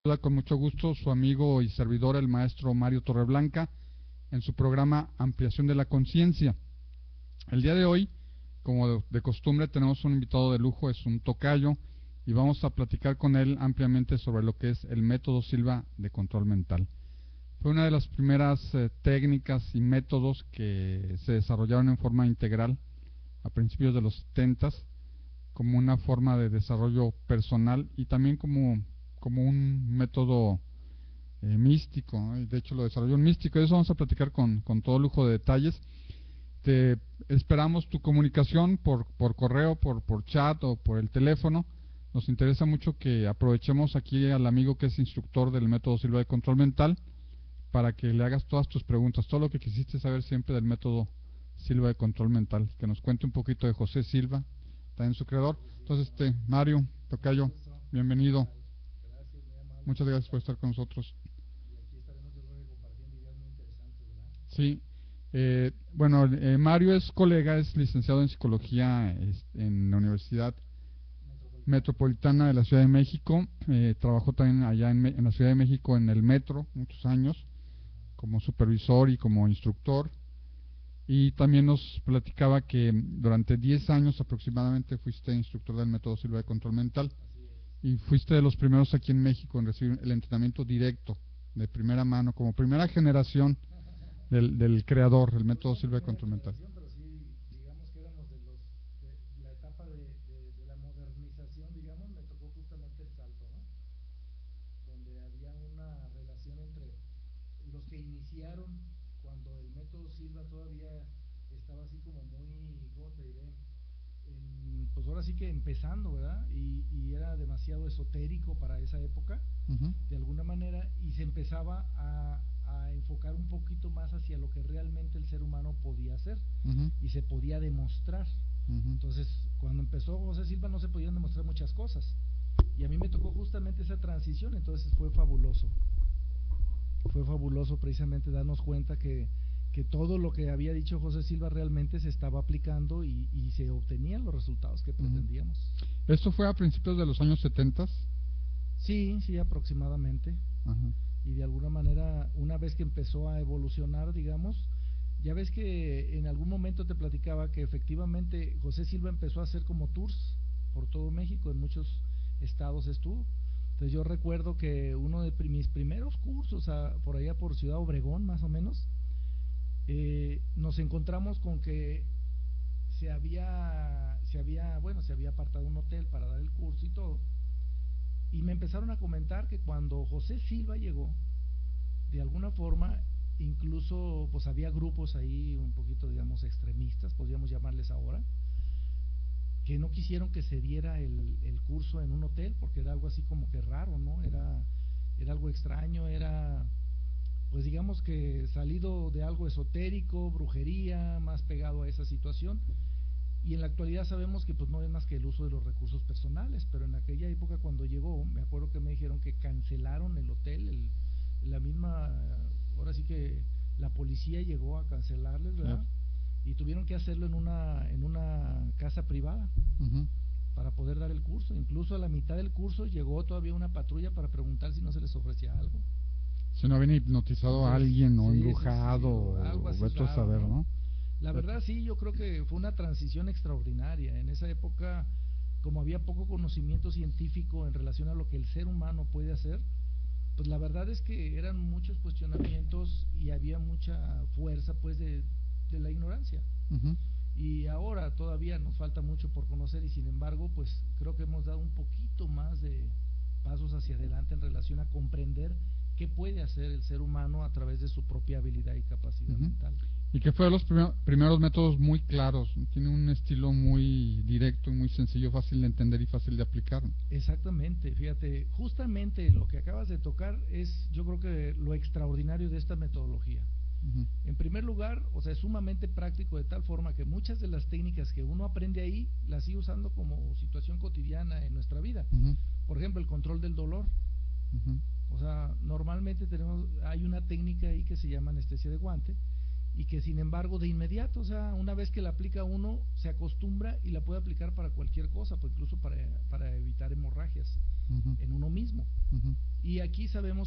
Saluda con mucho gusto su amigo y servidor, el maestro Mario Torreblanca, en su programa Ampliación de la Conciencia. El día de hoy, como de costumbre, tenemos un invitado de lujo, es un tocayo, y vamos a platicar con él ampliamente sobre lo que es el método Silva de control mental. Fue una de las primeras técnicas y métodos que se desarrollaron en forma integral a principios de los 70 como una forma de desarrollo personal y también como un método místico, ¿no? Y de hecho lo desarrolló un místico. De eso vamos a platicar con todo lujo de detalles. Te esperamos tu comunicación por correo, por chat o por el teléfono. Nos interesa mucho que aprovechemos aquí al amigo que es instructor del método Silva de control mental para que le hagas todas tus preguntas, todo lo que quisiste saber siempre del método Silva de control mental, que nos cuente un poquito de José Silva, también su creador. Entonces, Mario, tocayo, bienvenido. Muchas gracias por estar con nosotros. Y aquí estaremos, yo creo, compartiendo ideas muy interesantes, ¿verdad? Sí. Bueno, Mario es colega, es licenciado en psicología en la Universidad Metropolitana de la Ciudad de México. Trabajó también allá en la Ciudad de México en el metro muchos años como supervisor y como instructor. Y también nos platicaba que durante 10 años aproximadamente fuiste instructor del método Silva de control mental. Y fuiste de los primeros aquí en México en recibir el entrenamiento directo, de primera mano, como primera generación del creador, el método Silva de control mental. Pero sí, digamos que éramos de la etapa de la modernización, digamos, me tocó justamente el salto, ¿no? Donde había una relación entre los que iniciaron cuando el método Silva todavía estaba así como muy, ¿cómo te diré? Pues ahora sí que empezando, ¿verdad? Y era demasiado esotérico para esa época, de alguna manera, y se empezaba a enfocar un poquito más hacia lo que realmente el ser humano podía hacer y se podía demostrar. Entonces, cuando empezó José Silva no se podían demostrar muchas cosas, y a mí me tocó justamente esa transición, entonces fue fabuloso. Fue fabuloso precisamente darnos cuenta que todo lo que había dicho José Silva realmente se estaba aplicando y se obtenían los resultados que pretendíamos. ¿Esto fue a principios de los años 70? Sí, aproximadamente. Y de alguna manera, una vez que empezó a evolucionar, digamos, ya ves que en algún momento te platicaba que efectivamente José Silva empezó a hacer como tours por todo México, en muchos estados estuvo. Entonces yo recuerdo que uno de mis primeros cursos, por allá por Ciudad Obregón más o menos, nos encontramos con que se había apartado un hotel para dar el curso y todo, y me empezaron a comentar que cuando José Silva llegó, de alguna forma, incluso pues había grupos ahí un poquito, digamos, extremistas, podríamos llamarles ahora, que no quisieron que se diera el curso en un hotel, porque era algo así como que raro, ¿no? Era algo extraño, era pues digamos que salido de algo esotérico, brujería, más pegado a esa situación. Y en la actualidad sabemos que pues no es más que el uso de los recursos personales, pero en aquella época cuando llegó, me acuerdo que me dijeron que cancelaron el hotel, la misma, ahora sí que la policía llegó a cancelarles, ¿verdad? Y tuvieron que hacerlo en una casa privada para poder dar el curso. Incluso a la mitad del curso llegó todavía una patrulla para preguntar si no se les ofrecía algo. Si no habían hipnotizado a alguien o embrujado o algo así vete a raro, saber, ¿no? La verdad sí, yo creo que fue una transición extraordinaria. En esa época, como había poco conocimiento científico en relación a lo que el ser humano puede hacer, pues la verdad es que eran muchos cuestionamientos y había mucha fuerza pues de la ignorancia. Y ahora todavía nos falta mucho por conocer, y sin embargo pues creo que hemos dado un poquito más de pasos hacia adelante en relación a comprender qué puede hacer el ser humano a través de su propia habilidad y capacidad mental. Y que fue de los primeros métodos muy claros, tiene un estilo muy directo y muy sencillo, fácil de entender y fácil de aplicar. Exactamente, fíjate, justamente lo que acabas de tocar es, yo creo que lo extraordinario de esta metodología. En primer lugar, o sea, es sumamente práctico de tal forma que muchas de las técnicas que uno aprende ahí las sigue usando como situación cotidiana en nuestra vida. Por ejemplo, el control del dolor. O sea, normalmente hay una técnica ahí que se llama anestesia de guante, y que sin embargo de inmediato, o sea, una vez que la aplica uno, se acostumbra y la puede aplicar para cualquier cosa, pues incluso para evitar hemorragias en uno mismo. Y aquí sabemos que